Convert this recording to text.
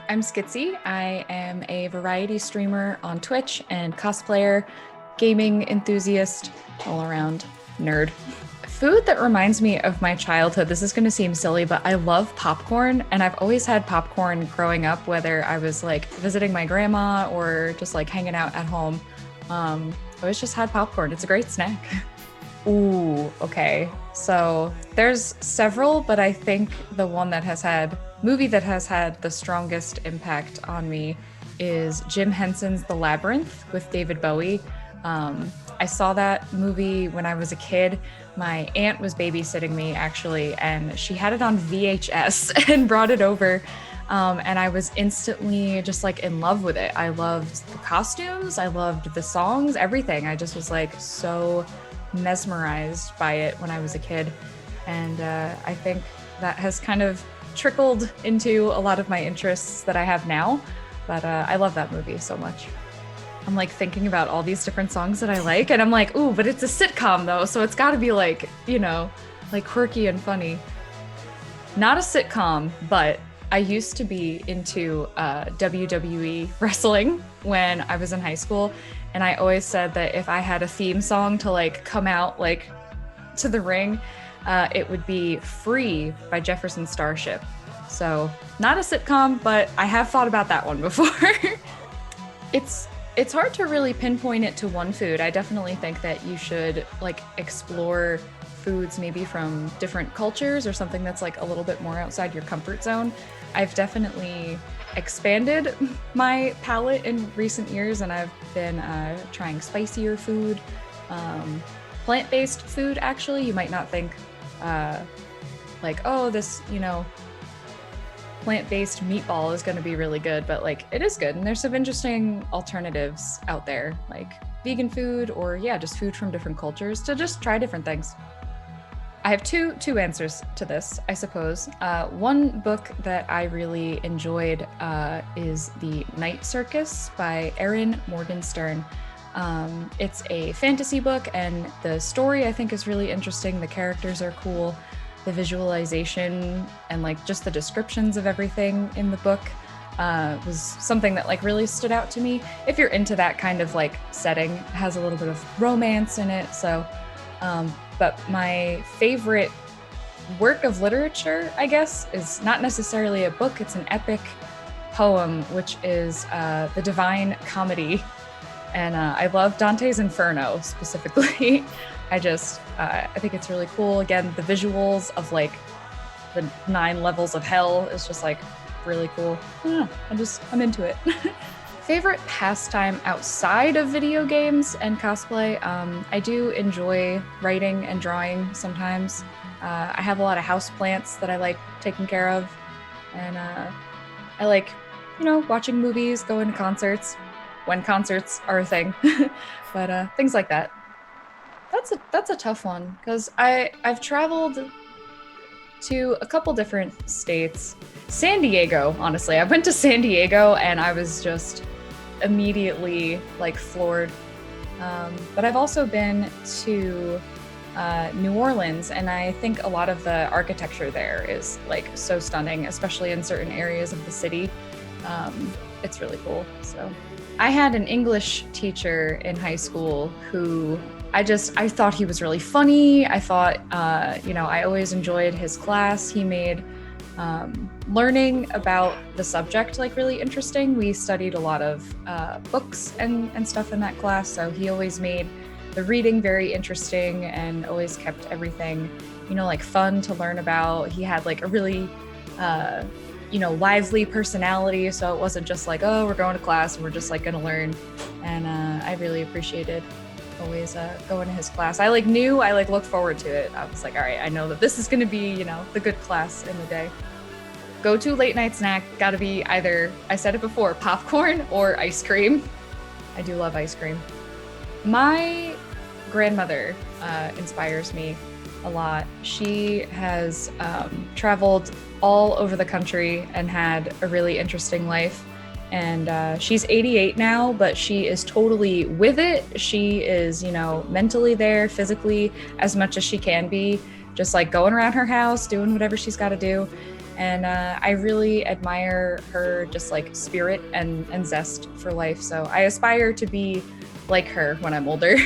I'm Skittzi. I am a variety streamer on Twitch and cosplayer, gaming enthusiast, all around nerd. Food that reminds me of my childhood. This is going to seem silly, but I love popcorn, and I've always had popcorn growing up, whether I was like visiting my grandma or just like hanging out at home. I always just had popcorn. It's a great snack. Ooh, okay. So there's several, but I think the one that has had movie that has had the strongest impact on me is Jim Henson's The Labyrinth with David Bowie. I saw that movie when I was a kid. My aunt was babysitting me actually, and she had it on VHS and brought it over. And I was instantly just like in love with it. I loved the costumes, I loved the songs, everything. I just was like so mesmerized by it when I was a kid. And I think that has kind of trickled into a lot of my interests that I have now. But I love that movie so much. I'm like thinking about all these different songs that I like, and I'm like, ooh, but it's a sitcom though, so it's gotta be like, like quirky and funny. Not a sitcom, but I used to be into WWE wrestling when I was in high school. And I always said that if I had a theme song to like come out like to the ring, it would be Free by Jefferson Starship. So not a sitcom, but I have thought about that one before. It's hard to really pinpoint it to one food. I definitely think that you should like explore foods maybe from different cultures or something that's like a little bit more outside your comfort zone. I've definitely expanded my palate in recent years, and I've been trying spicier food, plant-based food actually. You might not think like, oh, this, plant-based meatball is going to be really good, but like it is good, and there's some interesting alternatives out there, like vegan food or just food from different cultures, to just try different things. I have two answers to this, I suppose. One book that I really enjoyed is The Night Circus by Erin Morgenstern. It's a fantasy book, and the story I think is really interesting. The characters are cool. The visualization and like just the descriptions of everything in the book was something that like really stood out to me. If you're into that kind of like setting, it has a little bit of romance in it. So, but my favorite work of literature, I guess, is not necessarily a book. It's an epic poem, which is The Divine Comedy. And I love Dante's Inferno specifically. I think it's really cool. Again, the visuals of like the 9 levels of hell is just like really cool. I'm into it. Favorite pastime outside of video games and cosplay? I do enjoy writing and drawing sometimes. I have a lot of house plants that I like taking care of. And I like, watching movies, going to concerts, when concerts are a thing. But things like that. That's a tough one, because I've traveled to a couple different states. San Diego, honestly. I went to San Diego and I was just immediately like floored. But I've also been to New Orleans, and I think a lot of the architecture there is like so stunning, especially in certain areas of the city. It's really cool. So I had an English teacher in high school who I thought he was really funny. I thought, I always enjoyed his class. He made learning about the subject like really interesting. We studied a lot of books and stuff in that class. So he always made the reading very interesting and always kept everything, like fun to learn about. He had like a really, lively personality. So it wasn't just like, oh, we're going to class and we're just like going to learn. And I really appreciated always going to his class. I looked forward to it. I was like, all right, I know that this is going to be, the good class in the day. Go to late night snack, gotta be either, I said it before, popcorn or ice cream. I do love ice cream. My grandmother inspires me a lot. She has traveled all over the country and had a really interesting life. And she's 88 now, but she is totally with it. She is, mentally there, physically, as much as she can be, just like going around her house, doing whatever she's got to do. And I really admire her just like spirit and zest for life. So I aspire to be like her when I'm older.